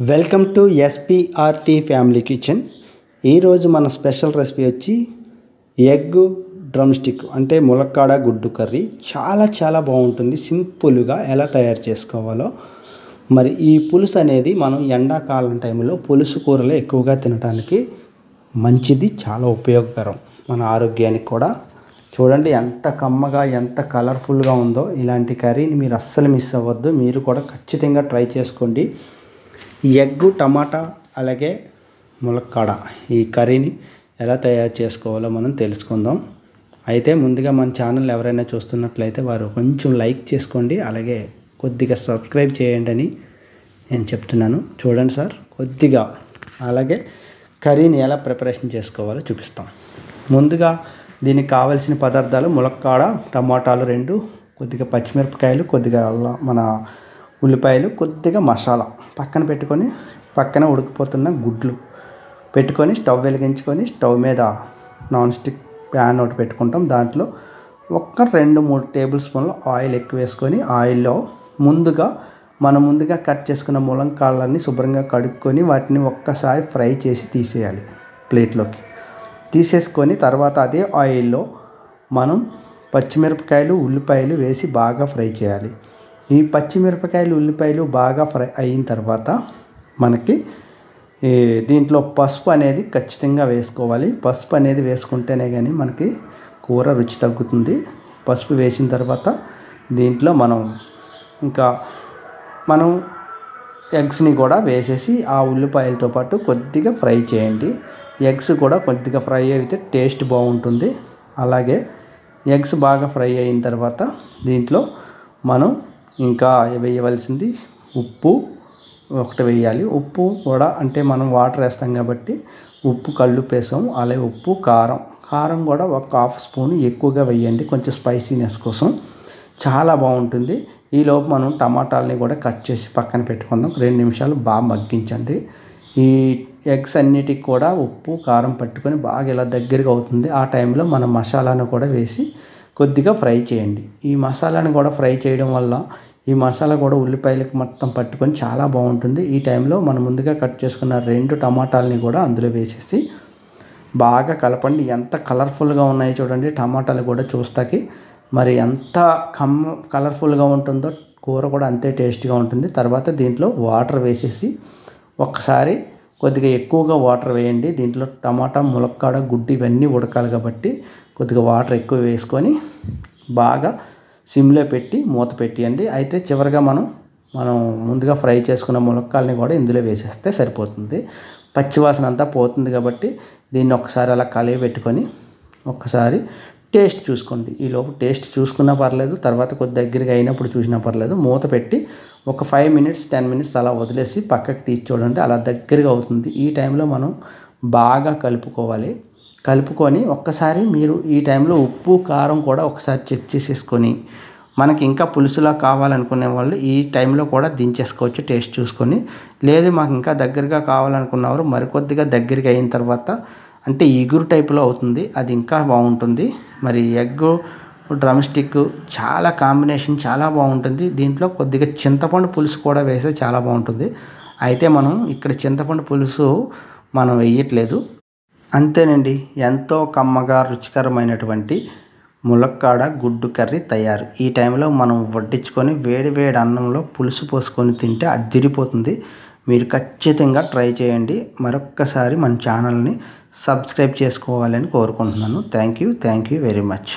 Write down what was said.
Welcome to SPRT family kitchen. ఈరోజు మన special recipe వచ్చి ఎగ్ డ్రమ్ స్టిక్ అంటే ములక్కాడ గుడ్డు కర్రీ. చాలా బాగుంటుంది. సింపుల్గా ఎలా తయారు చేసుకోవాలో. మరి ఈ పులుసు అనేది మనం ఎండాకాలం టైంలో పులుసు కూరలు ఎక్కువగా తినడానికి మంచిది, చాలా ఉపయోగకరం మన ఆరోగ్యానికి కూడా. చూడండి ఎంత కమ్మగా ఎంత కలర్ఫుల్గా ఉందో. ఇలాంటి కర్రీని మీరు అస్సలు మిస్ అవ్వద్దు. మీరు కూడా ఖచ్చితంగా ట్రై చేసుకోండి. ఎగ్, టమాటా అలాగే ములక్కాడ ఈ కర్రీని ఎలా తయారు చేసుకోవాలో మనం తెలుసుకుందాం. అయితే ముందుగా మన ఛానల్ ఎవరైనా చూస్తున్నట్లయితే వారు కొంచెం లైక్ చేసుకోండి, అలాగే కొద్దిగా సబ్స్క్రైబ్ చేయండి అని నేను చెప్తున్నాను. చూడండి సార్, కొద్దిగా అలాగే కర్రీని ఎలా ప్రిపరేషన్ చేసుకోవాలో చూపిస్తాం. ముందుగా దీనికి కావాల్సిన పదార్థాలు ములక్కాడ, టమాటాలు 2, కొద్దిగా పచ్చిమిరపకాయలు, కొద్దిగా మన ఉల్లిపాయలు, కొద్దిగా మసాలా పక్కన పెట్టుకొని, పక్కన ఉడికిపోతున్న గుడ్లు పెట్టుకొని స్టవ్ వెలిగించుకొని స్టవ్ మీద నాన్ స్టిక్ ప్యాన్ ఒకటి పెట్టుకుంటాం. దాంట్లో 2-3 టేబుల్ స్పూన్లు ఆయిల్ ఎక్కువ వేసుకొని, ఆయిల్లో ముందుగా కట్ చేసుకున్న ములక్కాడలన్నీ శుభ్రంగా కడుక్కొని వాటిని ఒక్కసారి ఫ్రై చేసి తీసేయాలి. ప్లేట్లోకి తీసేసుకొని తర్వాత అదే ఆయిల్లో మనం పచ్చిమిరపకాయలు, ఉల్లిపాయలు వేసి బాగా ఫ్రై చేయాలి. ఈ పచ్చిమిరపకాయలు, ఉల్లిపాయలు బాగా ఫ్రై అయిన తర్వాత మనకి దీంట్లో పసుపు అనేది ఖచ్చితంగా వేసుకోవాలి. పసుపు అనేది వేసుకుంటేనే కానీ మనకి కూర రుచి తగ్గుతుంది. పసుపు వేసిన తర్వాత దీంట్లో మనం ఎగ్స్ని కూడా వేసేసి ఆ ఉల్లిపాయలతో పాటు కొద్దిగా ఫ్రై చేయండి. ఎగ్స్ కూడా కొద్దిగా ఫ్రై అయితే టేస్ట్ బాగుంటుంది. అలాగే ఎగ్స్ బాగా ఫ్రై అయిన తర్వాత దీంట్లో మనం ఇంకా వేయవలసింది ఉప్పు ఒకటి వేయాలి. ఉప్పు కూడా అంటే మనం వాటర్ వేస్తాం కాబట్టి ఉప్పు కల్లుప్పు వేసాం. అలాగే ఉప్పు, కారం కూడా 1/2 స్పూన్ ఎక్కువగా వేయండి, కొంచెం స్పైసీనెస్ కోసం. చాలా బాగుంటుంది. ఈలోపు మనం టమాటాలని కూడా కట్ చేసి పక్కన పెట్టుకుందాం. 2 నిమిషాలు బాగా మగ్గించండి. ఈ ఎగ్స్ అన్నిటికి కూడా ఉప్పు, కారం పట్టుకొని బాగా ఇలా దగ్గరగా అవుతుంది. ఆ టైంలో మనం మసాలాను కూడా వేసి కొద్దిగా ఫ్రై చేయండి. ఈ మసాలాను కూడా ఫ్రై చేయడం వల్ల ఈ మసాలా కూడా ఉల్లిపాయలకు మొత్తం పట్టుకొని చాలా బాగుంటుంది. ఈ టైంలో మనం ముందుగా కట్ చేసుకున్న 2 టమాటాలని కూడా అందులో వేసేసి బాగా కలపండి. ఎంత కలర్ఫుల్గా ఉన్నాయో చూడండి. టమాటాలు కూడా చూస్తాకి మరి ఎంత కలర్ఫుల్గా ఉంటుందో కూర కూడా అంతే టేస్ట్గా ఉంటుంది. తర్వాత దీంట్లో వాటర్ వేసేసి ఒక్కసారి కొద్దిగా ఎక్కువగా వాటర్ వేయండి. దీంట్లో టమాటా, ములక్కాడ, గుడ్డు ఇవన్నీ ఉడకాలి కాబట్టి కొద్దిగా వాటర్ ఎక్కువ వేసుకొని బాగా సిమ్లో పెట్టి మూత పెట్టియండి. అయితే చివరిగా మనం ముందుగా ఫ్రై చేసుకున్న ములక్కాడని కూడా ఇందులో వేసేస్తే సరిపోతుంది. పచ్చివాసన అంతా పోతుంది కాబట్టి దీన్ని ఒక్కసారి అలా కలిగి పెట్టుకొని ఒక్కసారి టేస్ట్ చూసుకోండి. ఈలోపు టేస్ట్ చూసుకున్నా పర్లేదు, తర్వాత కొద్ది దగ్గరగా అయినప్పుడు చూసినా పర్లేదు. మూత పెట్టి ఒక 5 మినిట్స్ 10 మినిట్స్ అలా వదిలేసి పక్కకి తీసి చూడండి. అలా దగ్గరగా అవుతుంది. ఈ టైంలో మనం బాగా కలుపుకొని ఒక్కసారి మీరు ఈ టైంలో ఉప్పు, కారం కూడా ఒకసారి చెక్ చేసేసుకొని, మనకి ఇంకా పులుసులా కావాలనుకునే వాళ్ళు ఈ టైంలో కూడా దించేసుకోవచ్చు టేస్ట్ చూసుకొని. లేదు మాకు ఇంకా దగ్గరగా కావాలనుకున్నవారు మరికొద్దిగా దగ్గరగా అయిన తర్వాత అంటే ఇగురు టైపులో అవుతుంది, అది ఇంకా బాగుంటుంది. మరి ఎగ్ డ్రమ్ స్టిక్ చాలా కాంబినేషన్ చాలా బాగుంటుంది. దీంట్లో కొద్దిగా చింతపండు పులుసు కూడా వేస్తే చాలా బాగుంటుంది. అయితే మనం ఇక్కడ చింతపండు పులుసు మనం వేయట్లేదు. అంతేనండి, ఎంతో కమ్మగా రుచికరమైనటువంటి ములక్కాడ గుడ్డు కర్రీ తయారు. ఈ టైంలో మనం వడ్డించుకొని వేడి అన్నంలో పులుసు పోసుకొని తింటే అద్దిరిపోతుంది. మీరు ఖచ్చితంగా ట్రై చేయండి. మరొక్కసారి మన ఛానల్ని సబ్స్క్రైబ్ చేసుకోవాలని కోరుకుంటున్నాను. Thank you very much.